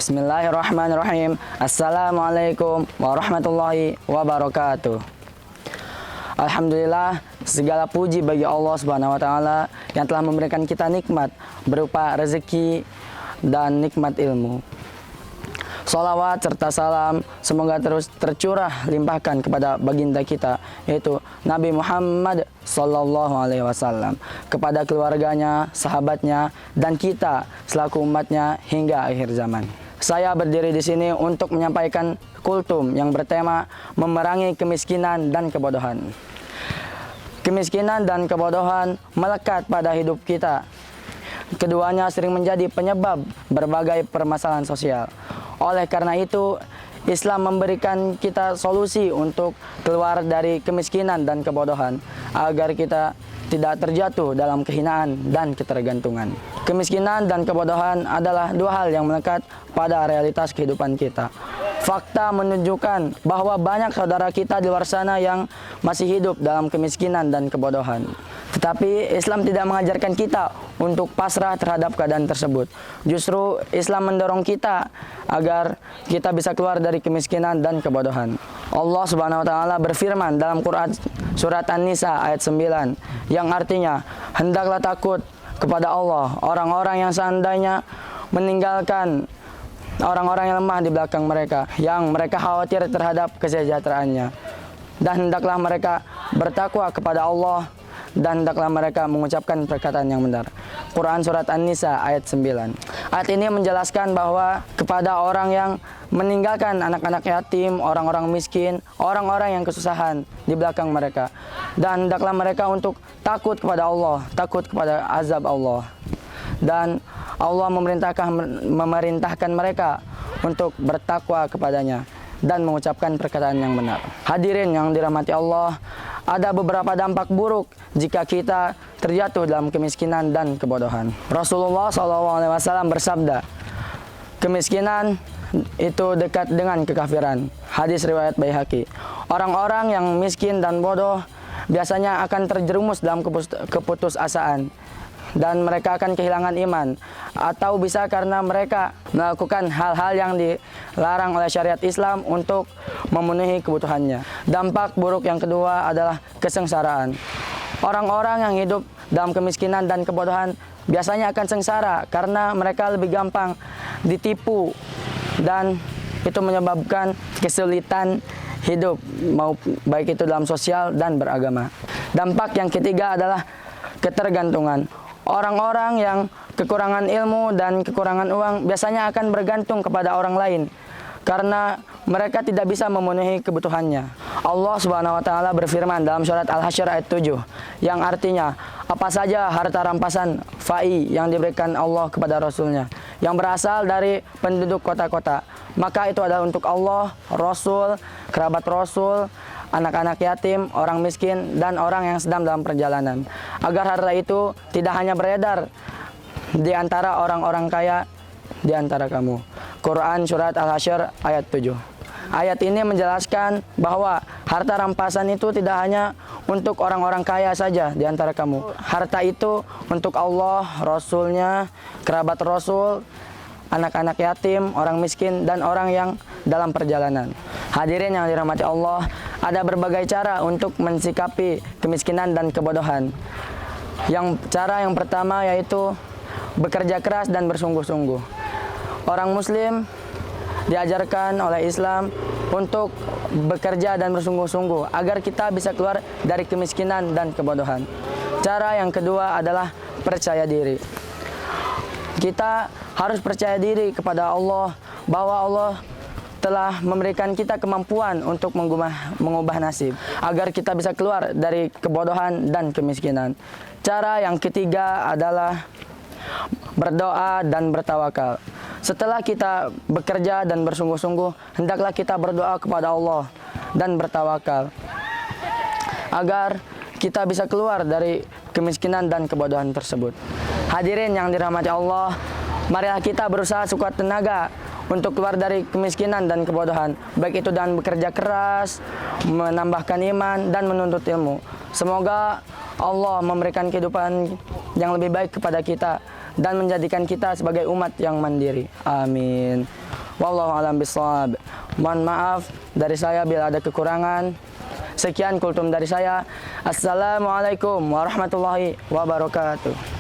Bismillahirrahmanirrahim. Assalamualaikum warahmatullahi wabarakatuh. Alhamdulillah, segala puji bagi Allah Subhanahu wa taala yang telah memberikan kita nikmat berupa rezeki dan nikmat ilmu. Salawat serta salam semoga terus tercurah limpahkan kepada baginda kita, yaitu Nabi Muhammad sallallahu alaihi wasallam, kepada keluarganya, sahabatnya, dan kita selaku umatnya hingga akhir zaman. Saya berdiri di sini untuk menyampaikan kultum yang bertema memerangi kemiskinan dan kebodohan. Kemiskinan dan kebodohan melekat pada hidup kita. Keduanya sering menjadi penyebab berbagai permasalahan sosial. Oleh karena itu, Islam memberikan kita solusi untuk keluar dari kemiskinan dan kebodohan agar kita tidak terjatuh dalam kehinaan dan ketergantungan. Kemiskinan dan kebodohan adalah dua hal yang melekat pada realitas kehidupan kita. Fakta menunjukkan bahwa banyak saudara kita di luar sana yang masih hidup dalam kemiskinan dan kebodohan. Tetapi Islam tidak mengajarkan kita untuk pasrah terhadap keadaan tersebut. Justru Islam mendorong kita agar kita bisa keluar dari kemiskinan dan kebodohan. Allah Subhanahu wa taala berfirman dalam Quran surat An-Nisa ayat 9 yang artinya, hendaklah takut kepada Allah orang-orang yang seandainya meninggalkan orang-orang yang lemah di belakang mereka, yang mereka khawatir terhadap kesejahteraannya. Dan hendaklah mereka bertakwa kepada Allah, dan hendaklah mereka mengucapkan perkataan yang benar. Quran surat An-Nisa ayat 9. Ayat ini menjelaskan bahwa kepada orang yang meninggalkan anak-anak yatim, orang-orang miskin, orang-orang yang kesusahan di belakang mereka, dan hendaklah mereka untuk takut kepada Allah, takut kepada azab Allah. Dan Allah memerintahkan mereka untuk bertakwa kepadanya dan mengucapkan perkataan yang benar. Hadirin yang dirahmati Allah, ada beberapa dampak buruk jika kita terjatuh dalam kemiskinan dan kebodohan. Rasulullah SAW bersabda, kemiskinan itu dekat dengan kekafiran. Hadis riwayat Baihaqi. Orang-orang yang miskin dan bodoh biasanya akan terjerumus dalam keputusasaan, dan mereka akan kehilangan iman, atau bisa karena mereka melakukan hal-hal yang dilarang oleh syariat Islam untuk memenuhi kebutuhannya. Dampak buruk yang kedua adalah kesengsaraan. Orang-orang yang hidup dalam kemiskinan dan kebodohan biasanya akan sengsara karena mereka lebih gampang ditipu, dan itu menyebabkan kesulitan hidup, baik itu dalam sosial dan beragama. Dampak yang ketiga adalah ketergantungan. Orang-orang yang kekurangan ilmu dan kekurangan uang biasanya akan bergantung kepada orang lain karena mereka tidak bisa memenuhi kebutuhannya. Allah Subhanahu wa taala berfirman dalam surat Al-Hasyr ayat 7 yang artinya, apa saja harta rampasan fai yang diberikan Allah kepada Rasulnya yang berasal dari penduduk kota-kota, maka itu adalah untuk Allah, Rasul, kerabat Rasul, anak-anak yatim, orang miskin, dan orang yang sedang dalam perjalanan, agar harta itu tidak hanya beredar di antara orang-orang kaya di antara kamu. Quran surat Al-Hasyr ayat 7. Ayat ini menjelaskan bahwa harta rampasan itu tidak hanya untuk orang-orang kaya saja di antara kamu. Harta itu untuk Allah, Rasulnya, kerabat Rasul, anak-anak yatim, orang miskin, dan orang yang dalam perjalanan. Hadirin yang dirahmati Allah, ada berbagai cara untuk mensikapi kemiskinan dan kebodohan. Cara yang pertama yaitu bekerja keras dan bersungguh-sungguh. Orang Muslim diajarkan oleh Islam untuk bekerja dan bersungguh-sungguh agar kita bisa keluar dari kemiskinan dan kebodohan. Cara yang kedua adalah percaya diri. Kita harus percaya diri kepada Allah bahwa Allah telah memberikan kita kemampuan untuk mengubah nasib agar kita bisa keluar dari kebodohan dan kemiskinan. Cara yang ketiga adalah berdoa dan bertawakal. Setelah kita bekerja dan bersungguh-sungguh, hendaklah kita berdoa kepada Allah dan bertawakal agar kita bisa keluar dari kemiskinan dan kebodohan tersebut. Hadirin yang dirahmati Allah, marilah kita berusaha sekuat tenaga untuk keluar dari kemiskinan dan kebodohan, baik itu dengan bekerja keras, menambahkan iman, dan menuntut ilmu. Semoga Allah memberikan kehidupan yang lebih baik kepada kita dan menjadikan kita sebagai umat yang mandiri. Amin. Wallahu a'lam bishawab. Mohon maaf dari saya bila ada kekurangan. Sekian kultum dari saya. Assalamualaikum warahmatullahi wabarakatuh.